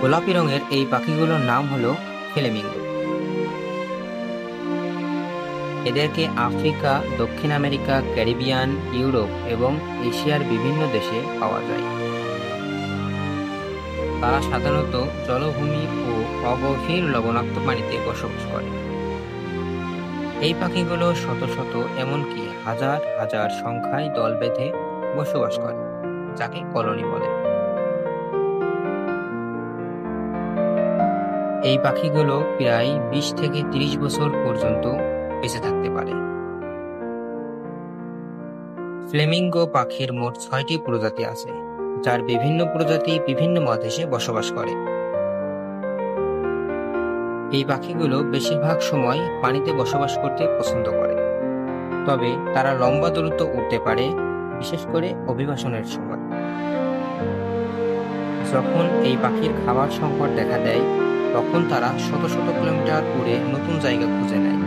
গোলাপি রঙের এই পাখিগুলোর নাম হলো ফ্লেমিঙ্গো। এদেরকে আফ্রিকা, দক্ষিণ আমেরিকা, ক্যারিবিয়ান, ইউরোপ এবং এশিয়ার বিভিন্ন দেশে পাওয়া যায়। তারা সাধারণত জলভূমি ও অগভীর লবণাক্ত পানিতে বসবাস করে। এই পাখিগুলো শত শত এমনকি হাজার হাজার সংখ্যায় দল বেঁধে বসবাস করে, যাকে কলোনি বলে। এই পাখিগুলো প্রায় 20 থেকে 30 বছর পর্যন্ত বেঁচে থাকতে পারে। ফ্লেমিঙ্গো পাখির মোট 6টি প্রজাতি আছে, যার বিভিন্ন প্রজাতি বিভিন্ন মহাদেশে বসবাস করে। এই পাখিগুলো বেশিরভাগ সময় পানিতে বসবাস করতে পছন্দ করে, তবে তারা লম্বা দূরত্ব উড়তে পারে, বিশেষ করে অভিবাসনের সময়। যখন এই পাখির খাবার সংকট দেখা দেয়, তখন তারা শত শত কিলোমিটার উড়ে নতুন জায়গা খুঁজে নেয়।